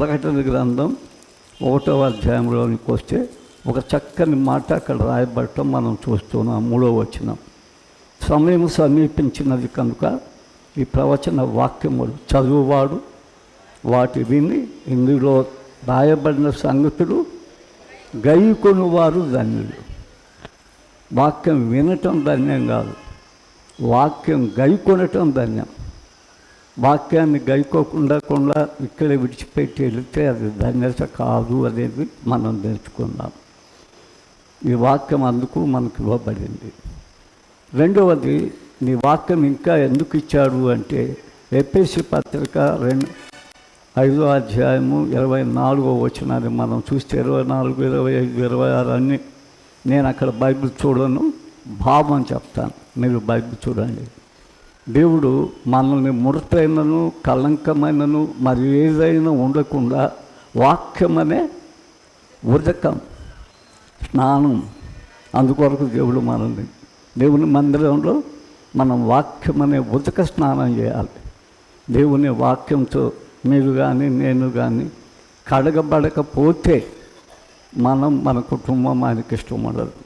ప్రకటన గ్రంథం 1వ అధ్యాయంలోనికి వస్తే ఒక చక్కని మాట అక్కడ రాయబడటం మనం చూస్తున్నాం. 3వ వచనం, సమయం సమీపించినది కనుక ఈ ప్రవచన వాక్యములు చదువువాడు వాటి విని ఇందులో రాయబడిన సంగతులు గైకొనువారు ధన్యులు. వాక్యం వినటం ధన్యం కాదు, వాక్యం గైకొనటం ధన్యం. వాక్యాన్ని గైకోకుండా ఇక్కడే విడిచిపెట్టి వెళితే అది ధన్యత కాదు అనేది మనం నేర్చుకుందాం. ఈ వాక్యం అందుకు మనకు ఇవ్వబడింది. రెండవది, నీ వాక్యం ఇంకా ఎందుకు ఇచ్చాడు అంటే ఎఫెసీ పత్రిక 5వ అధ్యాయము 24వ వచనాన్ని మనం చూస్తే 24, 25, 26 అన్నీ నేను అక్కడ బైబిల్ చూడను, భావం చెప్తాను, మీరు బైబిల్ చూడండి. దేవుడు మనల్ని ముడతైనను కళంకమైనను మరి ఏదైనా ఉండకుండా వాక్యమనే ఉదకం స్నానం, అందుకొరకు దేవుడు మనల్ని దేవుని మందిరంలో మనం వాక్యం అనే ఉదక స్నానం చేయాలి. దేవుని వాక్యంతో మీరు కానీ నేను కానీ కడగబడకపోతే మన కుటుంబం ఆయనకి ఇష్టం ఉండదు.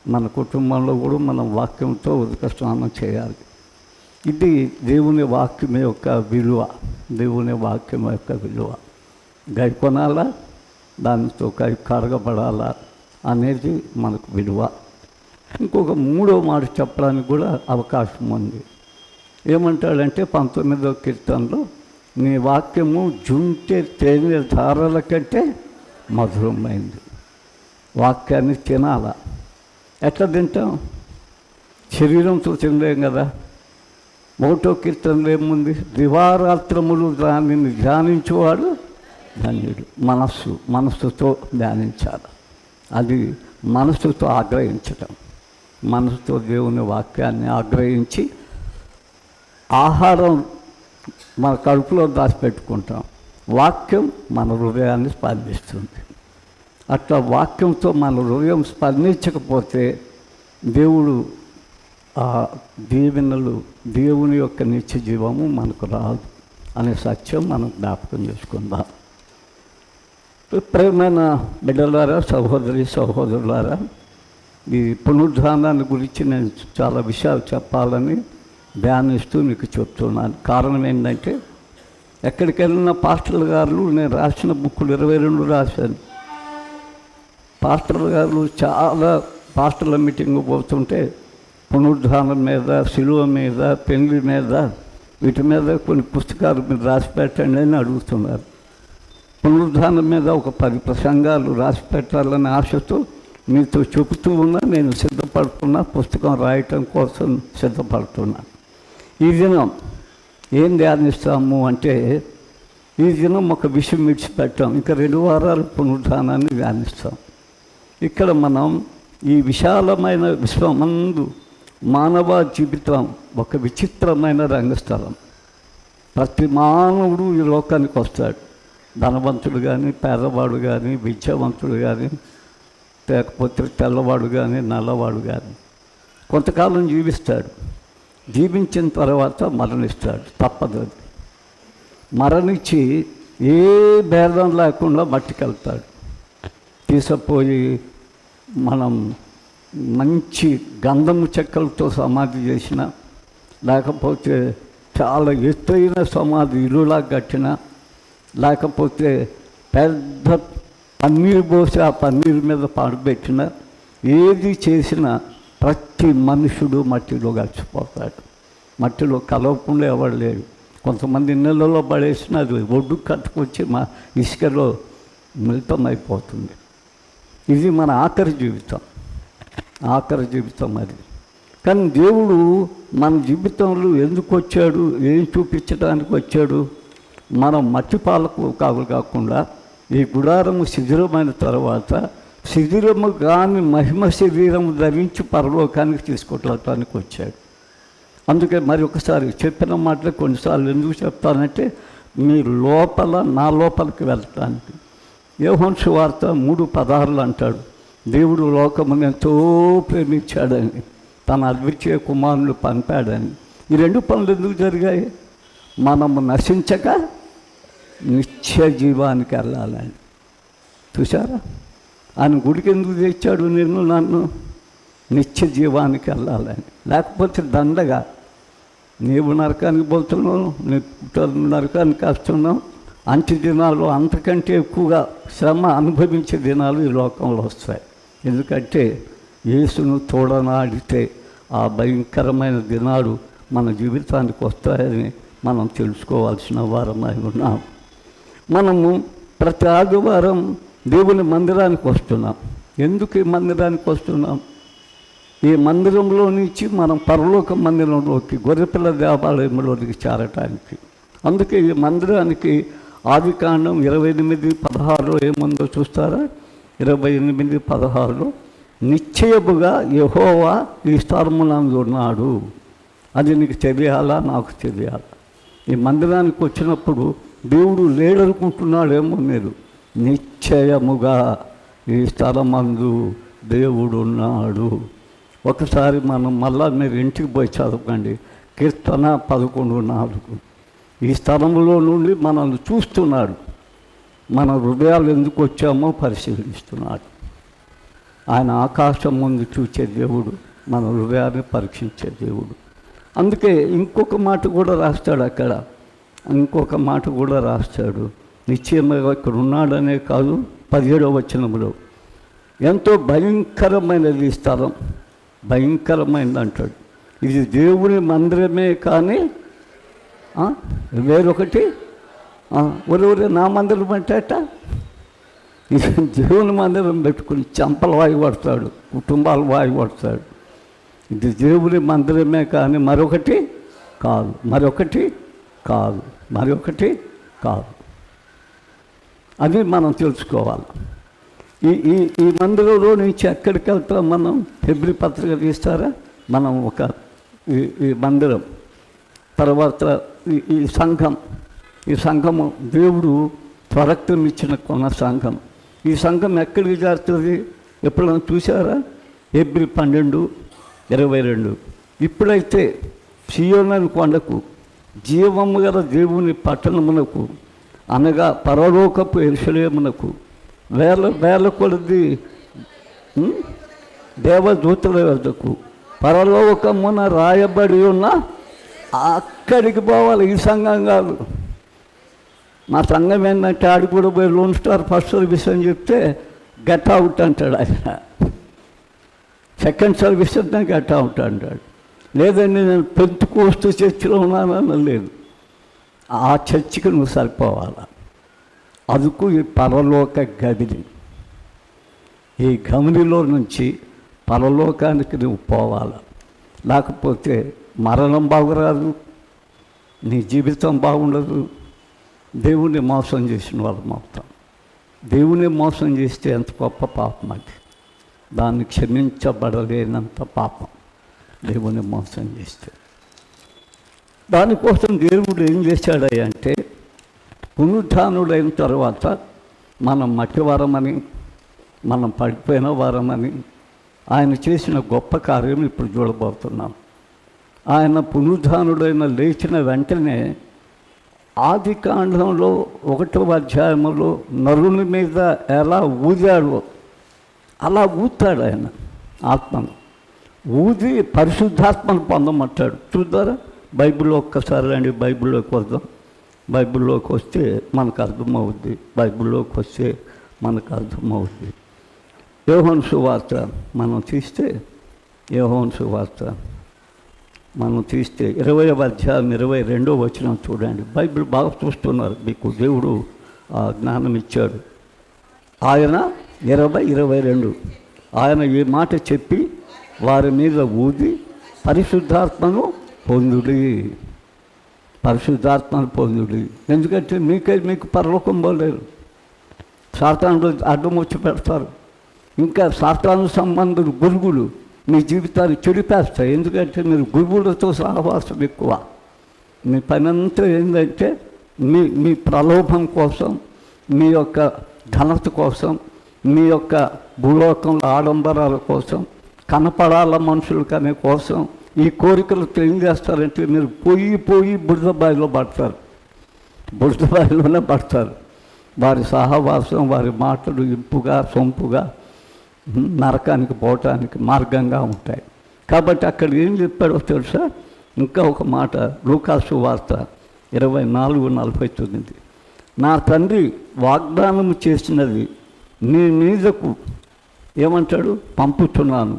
మన కుటుంబంలో కూడా మనం వాక్యంతో ఉదక స్నానం చేయాలి. ఇది దేవుని వాక్యం యొక్క విలువ. దేవుని వాక్యం యొక్క విలువ గైకొనాలా, దానితో కడగబడాలా అనేది మనకు విలువ. ఇంకొక 3వ మాట చెప్పడానికి కూడా అవకాశం ఉంది. ఏమంటాడంటే 19వ కీర్తనలో, నీ వాక్యము జుంటె తేనె ధారల కంటే మధురమైంది. వాక్యాన్ని తినాలా. ఎట్లా తింటాం? శరీరంతో తినలేం కదా. 1వ కీర్తనలో ఏముంది? దివారాత్రములు దానిని ధ్యానించేవాడు ధన్యుడు. మనస్సుతో ధ్యానించాలి. అది మనస్సుతో ఆగ్రహించటం. మనసుతో దేవుని వాక్యాన్ని ఆగ్రహించి ఆహారం మన కడుపులో దాచిపెట్టుకుంటాం. వాక్యం మన హృదయాన్ని స్పందిస్తుంది. అట్లా వాక్యంతో మన హృదయం స్పందించకపోతే దేవుడు ఆ దీవెనలు, దేవుని యొక్క నిత్య జీవము మనకు రాదు అనే సత్యం మనం జ్ఞాపకం చేసుకుందాం. ప్రియమైన బిడ్డలారా, సహోదరులారా, ఈ పునరుద్ధానాన్ని గురించి నేను చాలా విషయాలు చెప్పాలని ధ్యానిస్తూ మీకు చెప్తున్నాను. కారణం ఏంటంటే, ఎక్కడికి వెళ్ళిన పాస్టర్ల గారు నేను రాసిన బుక్కులు 22 రాశాను. పాస్టర్ల గారు చాలా పాస్టర్ల మీటింగ్ పోతుంటే పునరుద్ధానం మీద, శిలువ మీద, పెళ్లి మీద, వీటి మీద కొన్ని పుస్తకాలు మీరు రాసి పెట్టండి అని అడుగుతున్నారు. పునరుద్ధానం మీద ఒక 10 ప్రసంగాలు రాసి పెట్టాలనే ఆశతో మీతో చెబుతూ ఉన్నా. నేను సిద్ధపడుతున్నా, పుస్తకం రాయటం కోసం సిద్ధపడుతున్నా. ఈ దినం ఏం ధ్యానిస్తాము అంటే, ఈ దినం ఒక విషయం విడిచిపెట్టాం. ఇంకా 2 వారాలు పునరుద్ధానాన్ని ధ్యానిస్తాం. ఇక్కడ మనం ఈ విశాలమైన విశ్వమందు మానవ జీవితం ఒక విచిత్రమైన రంగస్థలం. ప్రతి మానవుడు ఈ లోకానికి వస్తాడు. ధనవంతుడు కానీ, పేదవాడు కానీ, విద్యావంతుడు కానీ, లేకపోతే తెల్లవాడు కానీ, నల్లవాడు కానీ కొంతకాలం జీవిస్తాడు. జీవించిన తర్వాత మరణిస్తాడు, తప్పదు. మరణించి ఏ భేదం లేకుండా మట్టికెళ్తాడు. తీసుకుపోయి మనం మంచి గంధము చెక్కలతో సమాధి చేసిన, లేకపోతే చాలా ఎత్తైన సమాధి ఇల్లులా కట్టిన, లేకపోతే పెద్ద పన్నీరు పోసి ఆ పన్నీరు మీద పాడుపెట్టిన, ఏది చేసినా ప్రతి మనుషుడు మట్టిలో కలిసిపోతాడు. మట్టిలో కలవకుండా ఎవరు లేడు. కొంతమంది నీళ్ళలో పడేసిన అది ఒడ్డు కట్టుకొచ్చి మా ఇసుకలో మిళితమైపోతుంది. ఇది మన ఆఖరి జీవితం అది. కానీ దేవుడు మన జీవితంలో ఎందుకు వచ్చాడు, ఏం చూపించడానికి వచ్చాడు? మనం మట్టి పాలకు కాకుండా ఈ గుడారము శిథిలమైన తర్వాత శిథిలము కాని మహిమ శరీరము ధరించి పరలోకానికి తీసుకొట్టడానికి వచ్చాడు. అందుకే మరి ఒకసారి చెప్పిన మాటలు కొన్నిసార్లు ఎందుకు చెప్తానంటే, మీ లోపల నా లోపలికి వెళ్ళటానికి. యోహాను సువార్త 3:16 అంటాడు, దేవుడు లోకమును ఎంతో ప్రేమించాడని, తన అద్వితీయ కుమారుని పంపాడని. ఈ 2 పనులు ఎందుకు జరిగాయి? మనము నశించక నిత్య జీవానికి వెళ్ళాలని. చూసారా, ఆయన గుడికి ఎందుకు తెచ్చాడు నిన్ను నన్ను? నిత్య జీవానికి వెళ్ళాలని. లేకపోతే దండగా నీవు నరకానికి పోతున్నావు, నీ నరకానికి వస్తున్నావు. అంత్య దినాలు అంతకంటే ఎక్కువగా శ్రమ అనుభవించే దినాలు ఈ లోకంలో వస్తాయి. ఎందుకంటే యేసును తోడనాడితే ఆ భయంకరమైన దినాలు మన జీవితానికి వస్తాయని మనం తెలుసుకోవాల్సిన వారమై ఉన్నాం. మనము ప్రతి ఆదివారం దేవుని మందిరానికి వస్తున్నాం. ఎందుకు ఈ మందిరానికి వస్తున్నాం? ఈ మందిరంలో నుంచి మనం పరలోక మందిరంలోకి, గొర్రెపిల్ల దేవాలయంలోకి చేరటానికి. అందుకే ఈ మందిరానికి ఆదికాండం 28:16 ఏముందో చూస్తారా? 28:16 నిశ్చయముగా యెహోవా ఈ స్థలమునందు ఉన్నాడు. అది నీకు తెలియాలా, నాకు తెలియాలా? ఈ మందిరానికి వచ్చినప్పుడు దేవుడు లేడనుకుంటున్నాడేమో మీరు. నిశ్చయముగా ఈ స్థలమందు దేవుడు ఉన్నాడు. ఒకసారి మనం మళ్ళా మీరు ఇంటికి పోయి చదవకండి. కీర్తన 11:4 ఈ స్థలంలో నుండి మనల్ని చూస్తున్నాడు. మన హృదయాలు ఎందుకు వచ్చామో పరిశీలిస్తున్నాడు. ఆయన ఆకాశం ముందు చూసే దేవుడు, మన హృదయాన్ని పరీక్షించే దేవుడు. అందుకే ఇంకొక మాట కూడా రాస్తాడు అక్కడ. ఇంకొక మాట కూడా రాస్తాడు. నిశ్చయంగా ఇక్కడ ఉన్నాడనే కాదు, 17వ వచనంలో ఎంతో భయంకరమైనది ఈ స్థలం, భయంకరమైనది అంటాడు. ఇది దేవుని మందిరమే కానీ వేరొకటి ఒరే నా మందిరం అంటేట దేవుని మందిరం పెట్టుకుని చంపలు వాయిపడతాడు, కుటుంబాలు వాయిపడతాడు. ఇది దేవుని మందిరమే కానీ మరొకటి కాదు, మరొకటి కాదు, మరొకటి కాదు. అది మనం తెలుసుకోవాలి. ఈ ఈ ఈ మందిరంలో నుంచి ఎక్కడికి వెళ్తాం మనం? ఫిబ్రవరి పత్రిక తీస్తారా? మనం ఒక ఈ మందిరం తర్వాత ఈ సంఘం, ఈ సంఘము దేవుడు త్వరక్తమిచ్చిన కొన్న సంఘం. ఈ సంఘం ఎక్కడికి చేస్తుంది? ఎప్పుడైనా చూసారా? ఏప్రిల్ 12:22 ఇప్పుడైతే సీయోను కొండకు, జీవము గల దేవుని పట్టణమునకు, అనగా పరలోకపు యెరూషలేమునకు వేల కొలది దేవదూతల వద్దకు పరలోకమున రాయబడి ఉన్న అక్కడికి పోవాలి. ఈ సంఘం కాదు. మా సంఘం ఏంటంటే ఆడి కూడా పోయి లోన్ స్టార్ ఫస్ట్ సర్వీస్ అని చెప్తే గట్ అవుట్ అంటాడు ఆయన. సెకండ్ సర్వీస్ అంటే గట్ అవుట్ అంటాడు. లేదండి నేను పెంతుకోస్తూ చర్చిలో ఉన్నానని లేదు. ఆ చర్చికి నువ్వు సరిపోవాలా. అందుకు ఈ పరలోక గదిని, ఈ గమనిలో నుంచి పరలోకానికి నువ్వు పోవాలి. లేకపోతే మరణం బాగురాదు, నీ జీవితం బాగుండదు. దేవుణ్ణి మోసం చేసిన వాళ్ళు మొత్తం. దేవుని మోసం చేస్తే ఎంత గొప్ప పాపం అది. దాన్ని క్షమించబడలేనంత పాపం దేవుని మోసం చేస్తే. దానికోసం దేవుడు ఏం చేశాడంటే, పునరుత్థానుడైన తర్వాత మనం మట్టి వారమని, మనం పడిపోయిన వారమని ఆయన చేసిన గొప్ప కార్యం ఇప్పుడు చూడబోతున్నాం. ఆయన పునరుత్థానుడైన లేచిన వెంటనే ఆదికాండంలో 1వ అధ్యాయంలో నరుని మీద ఎలా ఊదాడో అలా ఊతాడు ఆయన ఆత్మను. ఊది పరిశుద్ధాత్మను పొందమంటాడు. చూద్దారా? బైబిల్లో ఒక్కసారి రండి, బైబిల్లోకి వద్దాం. బైబిల్లోకి వస్తే మనకు అర్థమవుద్ది. బైబిల్లోకి వస్తే మనకు అర్థమవుద్ది. యోహాను సువార్త మనం తీస్తే, యోహాను సువార్త మనం తీస్తే 20వ అధ్యాయం 22వ వచనం చూడండి. బైబిల్ బాగా చూస్తున్నారు, మీకు దేవుడు ఆ జ్ఞానం ఇచ్చాడు. ఆయన 20:22 ఆయన ఈ మాట చెప్పి వారి మీద ఊది పరిశుద్ధాత్మను పొందుడి, పరిశుద్ధాత్మను పొందుడి. ఎందుకంటే మీకు పరలోకం పోలేరు. సాతానుడు అడ్డం వచ్చి పెడతారు. ఇంకా సాతాను సంబంధులు గురుగులు మీ జీవితాన్ని చెడిపేస్తాయి. ఎందుకంటే మీరు గురువులతో సహవాసం ఎక్కువ. మీ పనంతా ఏంటంటే మీ ప్రలోభం కోసం, మీ యొక్క ఘనత కోసం, మీ యొక్క భూలోకంలో ఆడంబరాల కోసం, కనపడాల మనుషులకు అనే కోసం ఈ కోరికలతో ఏం చేస్తారంటే మీరు పోయి బురద బావిలో పడతారు. బురదబావిలోనే పడతారు. వారి సహవాసం, వారి మాటలు ఇంపుగా సొంపుగా నరకానికి పోవటానికి మార్గంగా ఉంటాయి. కాబట్టి అక్కడ ఏం చెప్పాడో తెలుసా? ఇంకా ఒక మాట, లూకాసు వార్త 24:49, నా తండ్రి వాగ్దానం చేసినది నీ మీదకు ఏమంటాడు, పంపుతున్నాను,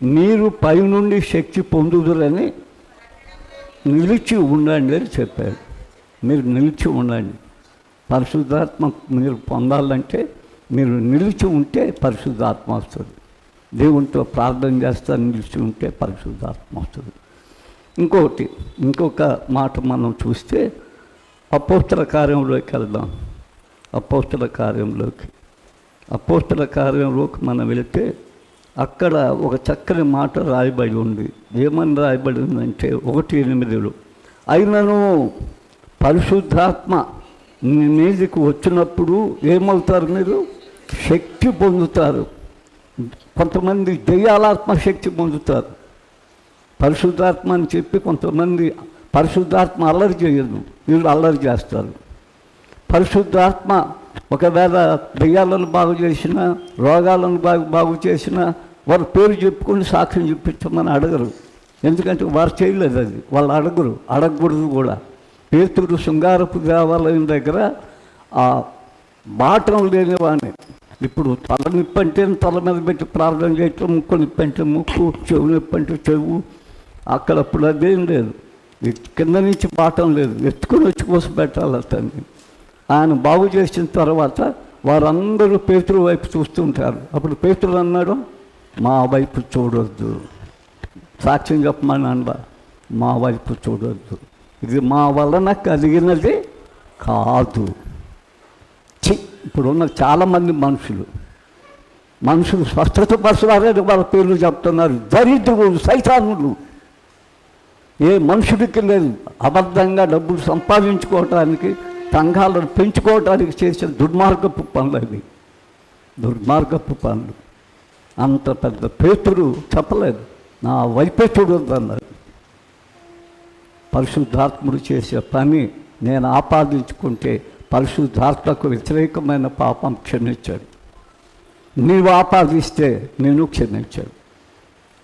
మీరు పైనుండి శక్తి పొందుదురని నిలిచి ఉండండి అని చెప్పాడు. మీరు నిలిచి ఉండండి. పరిశుద్ధాత్మ మీరు పొందాలంటే మీరు నిలిచి ఉంటే పరిశుద్ధాత్మ వస్తుంది. దేవునితో ప్రార్థన చేస్తా నిలిచి ఉంటే పరిశుద్ధాత్మ వస్తుంది. ఇంకొక మాట మనం చూస్తే అపోస్తల కార్యంలోకి వెళ్దాం. అపోస్తల కార్యంలోకి మనం వెళితే అక్కడ ఒక చక్కని మాట రాయబడి ఉంది. ఏమని రాయబడి ఉందంటే 1:8, అయినను పరిశుద్ధాత్మ మీ మీదకి వచ్చినప్పుడు ఏమవుతారు, మీరు శక్తి పొందుతారు. కొంతమంది దెయ్యాలాత్మ శక్తి పొందుతారు. పరిశుద్ధాత్మ అని చెప్పి కొంతమంది పరిశుద్ధాత్మ అల్లరి చేయదు, వీళ్ళు అల్లరి చేస్తారు. పరిశుద్ధాత్మ ఒకవేళ దెయ్యాలను బాగు చేసినా, రోగాలను బాగు చేసినా వారు పేరు చెప్పుకొని సాక్ష్యం చూపించమని అడగరు. ఎందుకంటే వారు చేయలేదు, అది వాళ్ళు అడగకూడదు కూడా. పేతురు శృంగారపు దేవాలయం దగ్గర ఆ బాటం లేనివాడిని, ఇప్పుడు తల నిప్పంటే తల మీద పెట్టి ప్రార్థన చేయటం, ముక్కు నిప్పంటే ముక్కు, చెవు నిప్పంటే చెవు, అక్కడప్పుడు అదేం లేదు. కింద నుంచి బాటం లేదు, ఎత్తుకొని వచ్చి కోసం పెట్టాలి అతన్ని. ఆయన బాగు చేసిన తర్వాత వారందరూ పేతురు వైపు చూస్తుంటారు. అప్పుడు పేతురు అన్నాడు, మా వైపు చూడొద్దు, సాక్ష్యం చెప్పమని అన్నా, మా వైపు చూడొద్దు, ఇది మా వలన కలిగినది కాదు. ఇప్పుడున్న చాలామంది మనుషులు స్వస్థత పరచాలని వాళ్ళ పేర్లు చెప్తున్నారు. దరిద్రులు, సైతానులు. ఏ మనుషుడికి లేదు. అబద్ధంగా డబ్బులు సంపాదించుకోవటానికి, సంఘాలను పెంచుకోవటానికి చేసిన దుర్మార్గపు పనులు అవి, దుర్మార్గపు పనులు. అంత పెద్ద పేతురు చెప్పలేదు, నా వైపే చూడొద్దు అన్నారు. పరిశుద్ధాత్ముడు చేసే పని నేను ఆపాదించుకుంటే పరిశుద్ధాత్మకు వ్యతిరేకమైన పాపం క్షమించాడు. నీవు ఆపాదిస్తే నేను క్షమించాడు.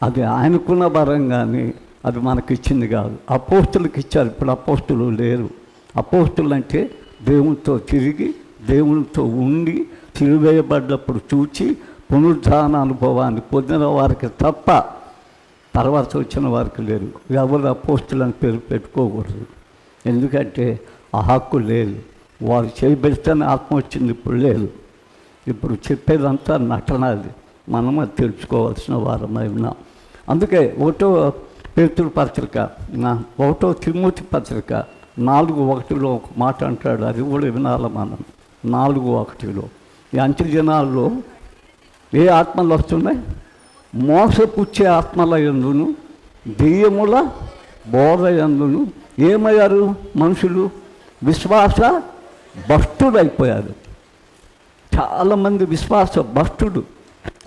అది ఆయనకున్న వరం, కానీ అది మనకిచ్చింది కాదు. అపోస్తులకు ఇచ్చారు. ఇప్పుడు అపోస్తులు లేరు. అపోస్తులు అంటే దేవునితో తిరిగి, దేవునితో ఉండి, తిరివేయబడ్డప్పుడు చూచి పునరుద్ధాన అనుభవాన్ని పొందిన వారికి తప్ప తర్వాత వచ్చిన వారికి లేరు. ఎవరు అపోస్తులని పేరు పెట్టుకోకూడదు. ఎందుకంటే ఆ హక్కు లేదు. వారు చేయబెడితేనే ఆత్మ వచ్చింది, ఇప్పుడు లేదు. ఇప్పుడు చెప్పేదంతా నటనది. మనం అది తెలుసుకోవాల్సిన వారమై ఉన్నాం. అందుకే 1 పేతురు పత్రిక, 1 తిమోతి పత్రిక 4:1 ఒక మాట అంటాడు. అది కూడా వినాలి మనం. 4:1 ఈ అంత్య దినాల్లో ఏ ఆత్మలు వస్తున్నాయి? మోసపుచ్చే ఆత్మల యందును, దెయ్యముల బోధ యందును ఏమయ్యారు మనుషులు? విశ్వాస భ్రష్టుడైపోయారు. చాలామంది విశ్వాస భ్రష్టుడు.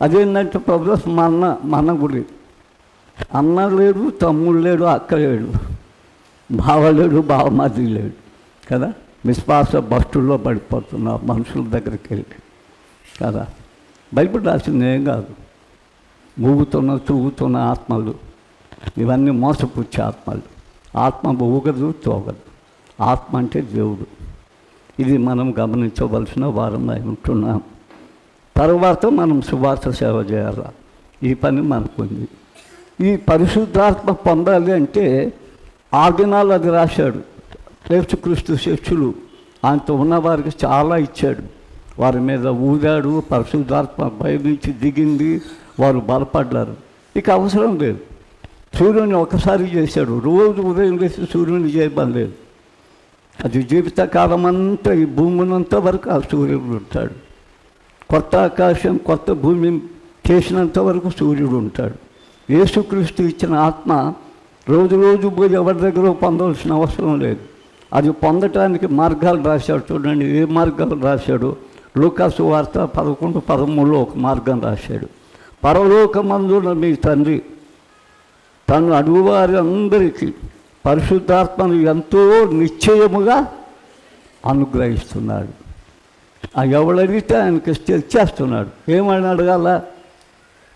అదేంటంటే ప్రభు మన గుడి, అన్న లేడు, తమ్ముడు లేడు, అక్క లేడు, బావ లేడు, బావమది లేడు కదా. విశ్వాస భ్రష్టుల్లో పడిపోతున్నా మనుషుల దగ్గరికి వెళ్ళి కదా. బైబిల్ రాసింది ఏం కాదు. తూగుతున్న ఆత్మలు ఇవన్నీ మోసపుచ్చే ఆత్మలు. ఆత్మ ఊగదు, తోగదు. ఆత్మ అంటే దేవుడు. ఇది మనం గమనించవలసిన వారమై ఉంటున్నాం. తర్వాత మనం సువార్త సేవ చేయాలి. ఈ పని మనకుంది. ఈ పరిశుద్ధాత్మ పొందాలి అంటే ఆ దినాలు అది రాశాడు. యేసుక్రీస్తు శిష్యులు ఆయనతో ఉన్నవారికి చాలా ఇచ్చాడు. వారి మీద ఊదాడు. పరిశుద్ధాత్మ భయమించి దిగింది. వారు బలపడ్డారు. ఇక అవసరం లేదు. సూర్యుని ఒకసారి చేశాడు. రోజు ఉదయం లేసి సూర్యుని చేయబని లేదు. అది జీవితకాలం అంతా, ఈ భూమినంత వరకు ఆ సూర్యుడు ఉంటాడు. కొత్త ఆకాశం, కొత్త భూమి చేసినంత వరకు సూర్యుడు ఉంటాడు. యేసుక్రీస్తు ఇచ్చిన ఆత్మ రోజు పోయి ఎవరి దగ్గర పొందవలసిన అవసరం లేదు. అది పొందటానికి మార్గాలు రాశాడు. చూడండి ఏ మార్గాలు రాశాడు. లూకాసు వార్త 11:13 ఒక మార్గం రాశాడు. పరలోకమందున మీ తండ్రి తను అడుగువారి అందరికీ పరిశుద్ధాత్మను ఎంతో నిశ్చయముగా అనుగ్రహిస్తున్నాడు. ఎవడు అడిగితే ఆయనకి ఇచ్చేస్తున్నాడు. ఏమని అడగాల?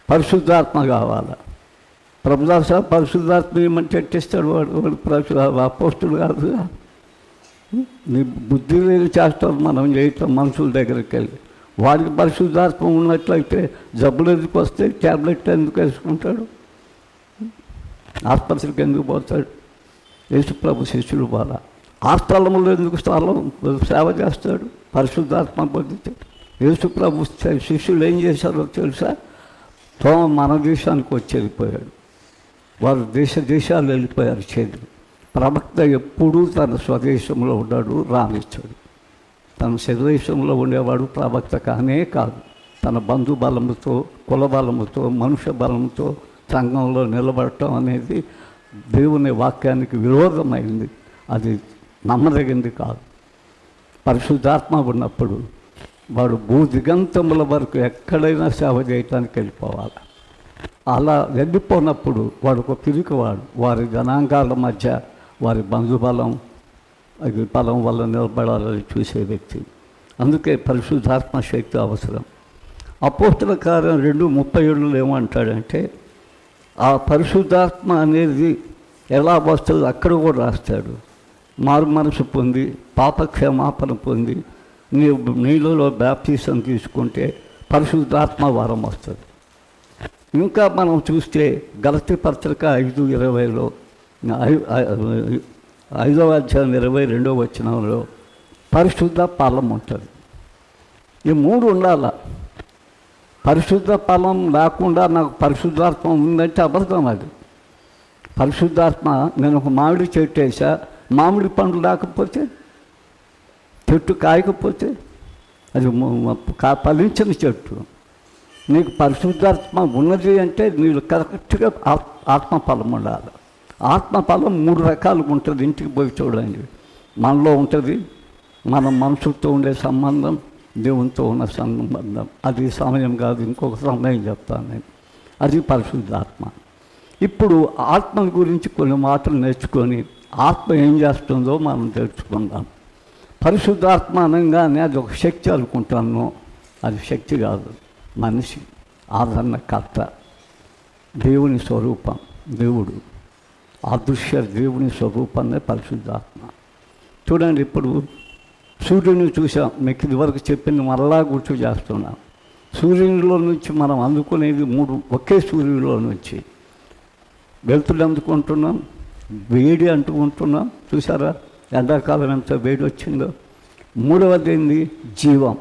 పరిశుద్ధాత్మ కావాలా? ప్రభుదాస పరిశుద్ధాత్మ ఏమంటే ఎట్టిస్తాడు? వాడు అపోస్తుడు కాదుగా. నీ బుద్ధి లేని చేస్తాడు మనం చేయటం మనుషుల దగ్గరికి వెళ్ళి. వాడికి పరిశుద్ధాత్మ ఉన్నట్లయితే జబ్బులు ఎందుకు వస్తే ట్యాబ్లెట్ ఎందుకు వేసుకుంటాడు? ఆసుపత్రికి ఎందుకు పోతాడు? యేసుప్రభు శిష్యుడు బాల ఆ స్థలంలో ఎందుకు సేవ చేస్తాడు? పరిశుద్ధాత్మ పొందితే. యేసుప్రభు శిష్యులు ఏం చేశారో తెలుసా? మన దేశానికి వచ్చి వెళ్ళిపోయాడు. వారు దేశాలు వెళ్ళిపోయారు. చేతులు ప్రవక్త ఎప్పుడూ తన స్వదేశంలో ఉన్నాడు, రానిచ్చాడు. తన స్వదేశంలో ఉండేవాడు ప్రవక్త కానే కాదు. తన బంధు బలముతో, కుల బలముతో, మనుష్య బలముతో సంఘంలో నిలబడటం అనేది దేవుని వాక్యానికి విరోధమైంది. అది నమ్మదగింది కాదు. పరిశుద్ధాత్మ ఉన్నప్పుడు వాడు భూదిగంతముల వరకు ఎక్కడైనా సేవ చేయటానికి వెళ్ళిపోవాలి. అలా వెళ్ళిపోయినప్పుడు వాడు ఒక పిరికివాడు. వారి జనాంగాల మధ్య వారి బంధుబలం బలం వల్ల నిలబడాలని చూసే వ్యక్తి. అందుకే పరిశుద్ధాత్మ శక్తి అవసరం. అపోస్తల కార్యం 2:37 ఏమంటాడంటే, ఆ పరిశుద్ధాత్మ అనేది ఎలా వస్తుందో అక్కడ కూడా రాస్తాడు. మారు మనసు పొంది పాపక్షమాపణ పొంది నీళ్ళలో బ్యాప్టిజం తీసుకుంటే పరిశుద్ధాత్మ వరం వస్తుంది. ఇంకా మనం చూస్తే గలతీ పత్రిక 5:20లో 5వ అధ్యాయం 22వ వచనంలో పరిశుద్ధ ఫలం ఉంటుంది. ఈ 3 ఉండాల. పరిశుద్ధ ఫలం లేకుండా నాకు పరిశుద్ధాత్మ ఉందంటే అబద్ధం. అది పరిశుద్ధాత్మ. నేను ఒక మామిడి చెట్టు వేసా, మామిడి పండు లేకపోతే, చెట్టు కాయకపోతే అది ఫలించిన చెట్టు. నీకు పరిశుద్ధాత్మ ఉన్నది అంటే నీళ్ళు కరెక్ట్గా ఆత్మఫలం ఉండాలి. ఆత్మఫలం 3 రకాలుగా ఉంటుంది. ఇంటికి పోయి చూడండి. మనలో ఉంటుంది మన మనసుతో ఉండే సంబంధం, దేవునితో ఉన్న సంబంధం. అది సమయం కాదు, ఇంకొక సమయం చెప్తాను నేను. అది పరిశుద్ధాత్మ. ఇప్పుడు ఆత్మ గురించి కొన్ని మాటలు నేర్చుకొని ఆత్మ ఏం చేస్తుందో మనం తెలుసుకుందాం. పరిశుద్ధాత్మ అనగానే అది ఒక శక్తి అనుకుంటాను. అది శక్తి కాదు, మనిషి ఆదరణకర్త, దేవుని స్వరూపం. దేవుడు అదృశ్య దేవుని స్వరూపాన్ని పరిశుద్ధాత్మ. చూడండి, ఇప్పుడు సూర్యుని చూసాం. మీకు ఇదివరకు చెప్పింది మరలా గుర్తు చేస్తున్నాం. సూర్యునిలో నుంచి మనం అందుకునేది 3. ఒకే సూర్యునిలో నుంచి వెలుతురు అందుకుంటున్నాం, వేడి అంటుకుంటున్నాం. చూసారా ఎండాకాలం ఎంత వేడి వచ్చిందో. 3వది ఏంది? జీవం.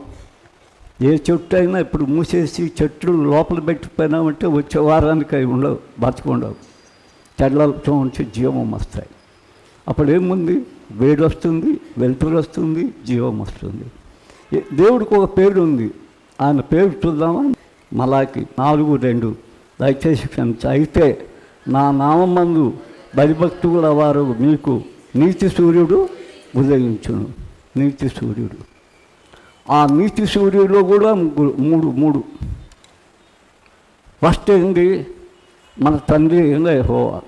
ఏ చెట్టు అయినా ఇప్పుడు మూసేసి చెట్లు లోపల పెట్టిపోయినామంటే వచ్చే వారానికి అవి ఉండవు, బతుకుండవు. చెట్లతో ఉంచి జీవం వస్తాయి. అప్పుడు ఏముంది? వేడి వస్తుంది, వెలుతురు వస్తుంది, జీవం వస్తుంది. దేవుడికి ఒక పేరు ఉంది. ఆయన పేరు చూద్దామా? మలాకి 4:2. దయచేసి క్షమించ. అయితే నా నామందు భయభక్తుల వారు మీకు నీతి సూర్యుడు ఉదయించును. నీతి సూర్యుడు. ఆ నీతి సూర్యుడిలో కూడా మూడు. ఫస్ట్ ఏంది? మన తండ్రి యెహోవా.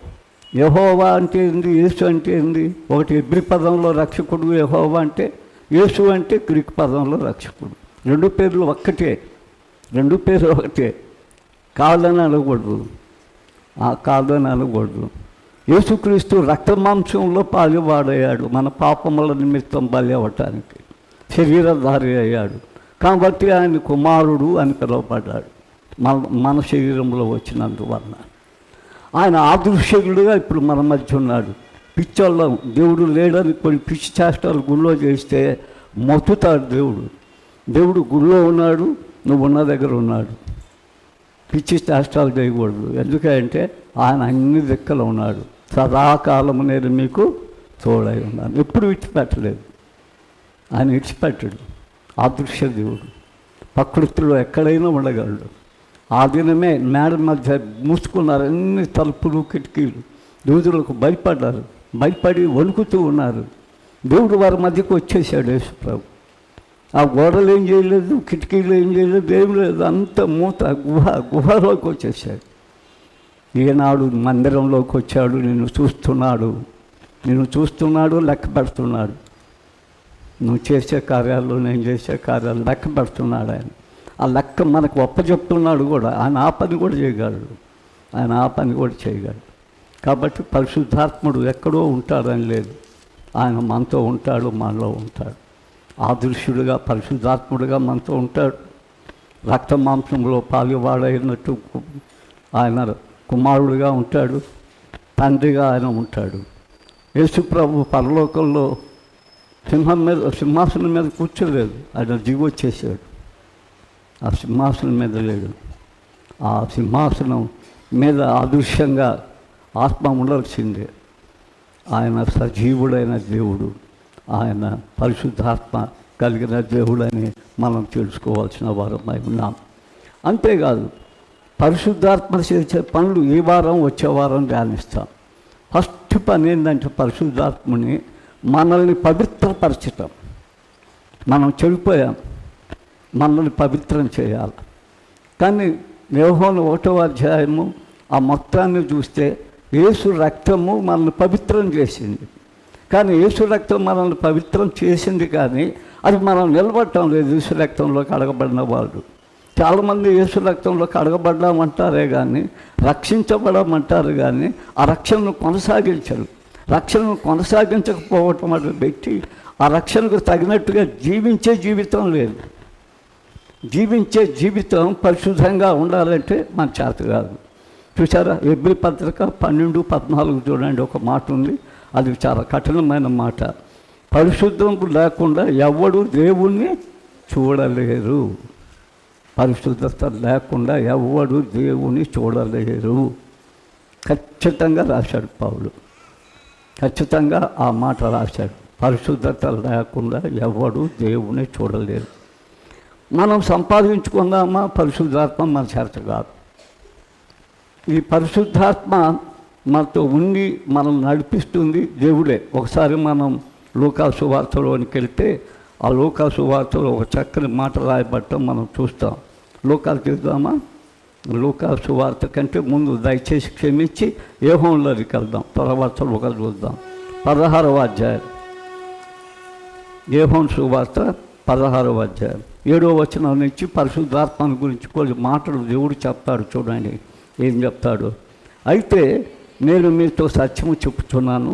యెహోవా అంటే ఏంది? యేసు అంటే ఏంది? ఒకటి హెబ్రీ పదంలో రక్షకుడు యెహోవా అంటే, యేసు అంటే గ్రీక్ పదంలో రక్షకుడు. 2 పేర్లు ఒక్కటే. 2 పేర్లు ఒకటే. కాదని అనకూడదు. కాదని అనకూడదు. యేసుక్రీస్తు రక్త మాంసంలో పాలువాడయ్యాడు మన పాపముల నిమిత్తం బలి అవ్వటానికి. శరీరధారి అయ్యాడు కాబట్టి ఆయన కుమారుడు అని పిలువబడ్డాడు. మన శరీరంలో వచ్చినందువలన ఆయన అదృశ్యుడుగా ఇప్పుడు మన మధ్య ఉన్నాడు. పిచ్చోళ్ళం దేవుడు లేడని కొన్ని పిచ్చి చేష్టాలు గుళ్ళో చేస్తే మొత్తుతాడు దేవుడు. దేవుడు గుళ్ళో ఉన్నాడు, నువ్వు ఉన్న దగ్గర ఉన్నాడు. పిచ్చి చేష్టాలు చేయకూడదు. ఎందుకంటే ఆయన అన్ని దిక్కలు ఉన్నాడు. సదాకాలము నేను మీకు తోడై ఉన్నాను. ఎప్పుడు విడిచిపెట్టలేదు. ఆయన విడిచిపెట్టడు. అదృశ్య దేవుడు. ప్రకృతిలో ఎక్కడైనా ఉండగలడు. ఆ దినమే మేడ మధ్య మూసుకున్నారు అన్ని తలుపులు, కిటికీలు. దూదులకు భయపడ్డారు. భయపడి వణుకుతూ ఉన్నారు. దేవుడు వారి మధ్యకు వచ్చేసాడు యేసుప్రభు. ఆ గోడలు ఏం చేయలేదు, కిటికీలు ఏం చేయలేదు, ఏం లేదు. అంత మూత గుహలోకి వచ్చేసాడు. ఈనాడు మందిరంలోకి వచ్చాడు. నిన్ను చూస్తున్నాడు, లెక్క పెడుతున్నాడు. నువ్వు చేసే కార్యాలు, నేను చేసే కార్యాలు లెక్క పెడుతున్నాడు ఆయన. ఆ లెక్క మనకు ఒప్పచెప్తున్నాడు కూడా. ఆయన ఆ పని కూడా చేయగలడు, ఆయన ఆ పని కూడా చేయగలడు. కాబట్టి పరిశుద్ధాత్ముడు ఎక్కడో ఉంటాడని లేదు, ఆయన మనతో ఉంటాడు, మనలో ఉంటాడు. ఆదృశ్యుడిగా పరిశుద్ధాత్ముడిగా మనతో ఉంటాడు. రక్త మాంసంలో పాలువాడైనట్టు ఆయన కుమారుడిగా ఉంటాడు, తండ్రిగా ఆయన ఉంటాడు. యేసు ప్రభు పరలోకంలో సింహాసనం మీద కూర్చోలేదు, ఆయన దిగొచ్చేసాడు. ఆ సింహాసనం మీద లేడు. ఆ సింహాసనం మీద అదృశ్యంగా ఆత్మ ఉండాల్సిందే. ఆయన సజీవుడైన దేవుడు, ఆయన పరిశుద్ధాత్మ కలిగిన దేవుడని మనం తెలుసుకోవాల్సిన వారమై ఉన్నాం. అంతేకాదు, పరిశుద్ధాత్మ చేసే పనులు ఈ వారం వచ్చే వారం ధ్యానిస్తాం. ఫస్ట్ పని ఏంటంటే పరిశుద్ధాత్మని మనల్ని పవిత్రపరచటం. మనం చెడిపోయాం, మనల్ని పవిత్రం చేయాలి. కానీ యోహాను 1వ అధ్యాయము ఆ మొత్తాన్ని చూస్తే యేసు రక్తము మనల్ని పవిత్రం చేసింది. కానీ యేసు రక్తం మనల్ని పవిత్రం చేసింది, కానీ అది మనం నిలబడటం లేదు. యేసు రక్తంలో కడగబడిన వాళ్ళు చాలామంది యేసు రక్తంలో కడగబడ్డామంటారే కానీ రక్షించబడమంటారు, కానీ ఆ రక్షణను కొనసాగించరు. రక్షణను కొనసాగించకపోవటం అటు పెట్టి ఆ రక్షణకు తగినట్టుగా జీవించే జీవితం లేదు. జీవించే జీవితం పరిశుద్ధంగా ఉండాలంటే మన చేత కాదు. చూసారా, ఎబ్రీ పత్రిక 12:14 చూడండి, ఒక మాట ఉంది, అది చాలా కఠినమైన మాట. పరిశుద్ధం లేకుండా ఎవడు దేవుణ్ణి చూడలేరు. పరిశుద్ధత లేకుండా ఎవడు దేవుని చూడలేరు. ఖచ్చితంగా రాశాడు పౌలు, ఖచ్చితంగా ఆ మాట రాశాడు. పరిశుద్ధత లేకుండా ఎవడు దేవుని చూడలేరు. మనం సంపాదించుకుందామా పరిశుద్ధాత్మ మన చేత కాదు. ఈ పరిశుద్ధాత్మ మనతో ఉండి మనం నడిపిస్తుంది దేవుడే. ఒకసారి మనం లూకా సువార్తలోనికి వెళ్తే ఆ లూకా సువార్తలో ఒక చక్కని మాట రాయబట్టం మనం చూస్తాం. లూకాలు చూద్దామా? లూకా సువార్త కంటే ముందు దయచేసి క్షమించి యోహానులోకి వెళ్దాం, తర్వాత లూకాలు చూద్దాం. 16వ అధ్యాయం, యోహాను సువార్త 16వ అధ్యాయం 7వ వచనం నుంచి పరిశుద్ధాత్మను గురించి కొన్ని మాటలు దేవుడు చెప్తాడు. చూడండి ఏం చెప్తాడు. అయితే నేను మీతో సత్యము చెప్పుచున్నాను,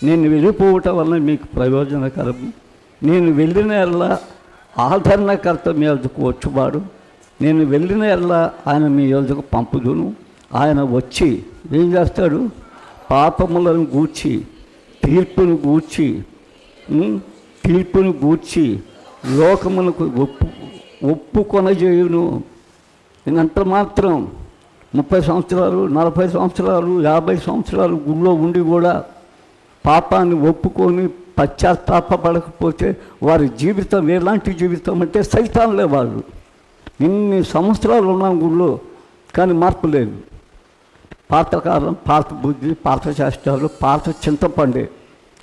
నేను వెళ్ళిపోవటం వల్ల మీకు ప్రయోజనకరం. నేను వెళ్ళిన ఎల్లా ఆదరణకర్త మీ వద్దకు వచ్చువాడు. నేను వెళ్ళిన ఎల్లా ఆయన మీ వద్దకు పంపుదును. ఆయన వచ్చి ఏం చేస్తాడు? పాపములను గూర్చి, తీర్పును గూర్చి లోకమునకు ఒప్పుకొనజేయును. ఇంకంత మాత్రం 30 సంవత్సరాలు, 40 సంవత్సరాలు, 50 సంవత్సరాలు గుళ్ళో ఉండి కూడా పాపాన్ని ఒప్పుకొని పశ్చాత్తాపడకపోతే వారి జీవితం ఎలాంటి జీవితం అంటే సైతాన్లే. వాళ్ళు ఇన్ని సంవత్సరాలు ఉన్నాం గుళ్ళో, కానీ మార్పు లేదు. పాతకాలం, పాత బుద్ధి, పాత చేష్టాలు, పాత చింతపండే,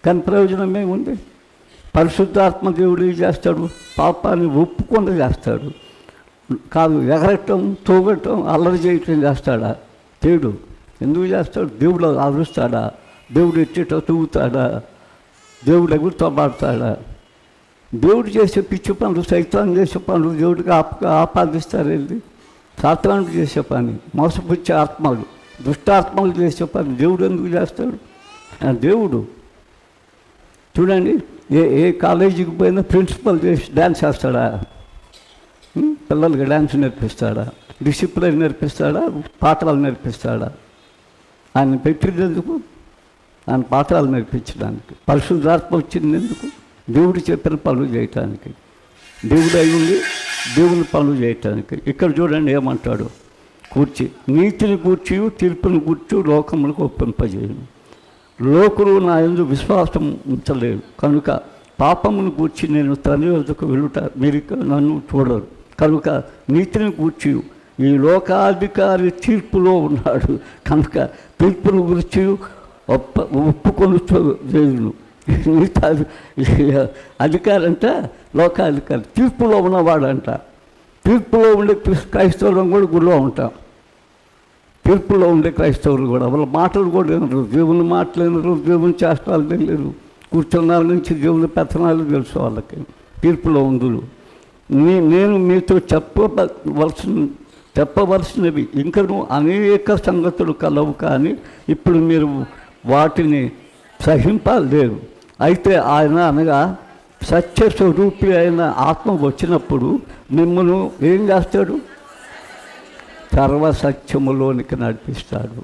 కానీ ప్రయోజనం ఏముంది? పరిశుద్ధాత్మ దేవుడు ఏం చేస్తాడు? పాపాన్ని ఒప్పుకొని చేస్తాడు. కాదు ఎగరటం, తోగటం, అల్లరి చేయటం చేస్తాడా? దేవుడు ఎందుకు చేస్తాడు? దేవుడు అరుస్తాడా? దేవుడు ఎచ్చేట తూగుతాడా? దేవుడు ఎగురుతో పాడతాడా? దేవుడు చేసే పిచ్చి పనులు, సైతాన్ చేసే పనులు దేవుడికి ఆపాదిస్తారు. వెళ్ళి సాతానుడు చేసే పని, మోసపుచ్చే ఆత్మలు, దుష్టాత్మలు చేసే పని దేవుడు ఎందుకు చేస్తాడు? దేవుడు చూడండి, ఏ కాలేజీకి పోయినా ప్రిన్సిపల్ చేసి డ్యాన్స్ చేస్తాడా? పిల్లలకి డ్యాన్స్ నేర్పిస్తాడా? డిసిప్లిన్ నేర్పిస్తాడా? పాఠాలు నేర్పిస్తాడా? ఆయన పెట్టింది ఎందుకు? ఆయన పాఠాలు నేర్పించడానికి. పరిశుద్ధాత్మ వచ్చింది ఎందుకు? దేవుడు చెప్పిన పనులు చేయటానికి. దేవుడు అయి ఉండి దేవుని పనులు చేయటానికి. ఇక్కడ చూడండి ఏమంటాడు? కూర్చి నీతిని కూర్చి, తీర్పుని కూర్చు లోకములకు ఒప్పింపజేయను. లోకులు నా యందు విశ్వాసం ఉంచలేరు కనుక పాపమును కూర్చి నేను తండ్రి వద్దకు వెళ్ళుట మీరు నన్ను చూడరు. కనుక నీతిని కూర్చి ఈ లోకాధికారి తీర్పులో ఉన్నాడు కనుక తీర్పును గురించి ఒప్పుకొనుచు దేవుడు. మిగతా అధికారంట లోకాధికారి, తీర్పులో ఉన్నవాడంట. తీర్పులో ఉండే క్రైస్తవులం కూడా గుడిలో ఉంటాం. తీర్పులో ఉండే క్రైస్తవులు కూడా వాళ్ళ మాటలు కూడా వినరు, దేవుని మాటలు వినరు, దేవుని చేష్టాలు తెలియరు. కూర్చున్న నుంచి దేవుని పెత్తనాలు తెలుసు వాళ్ళకి, తీర్పులో ఉందులు. నేను మీతో చెప్పవలసినవి ఇంకను అనేక సంగతులు కలవు, కానీ ఇప్పుడు మీరు వాటిని సహింపలేరు. అయితే ఆయన అనగా సత్యస్వరూపి అయిన ఆత్మ వచ్చినప్పుడు మిమ్మల్ని ఏం చేస్తాడు? సర్వసత్యములోనికి నడిపిస్తాడు.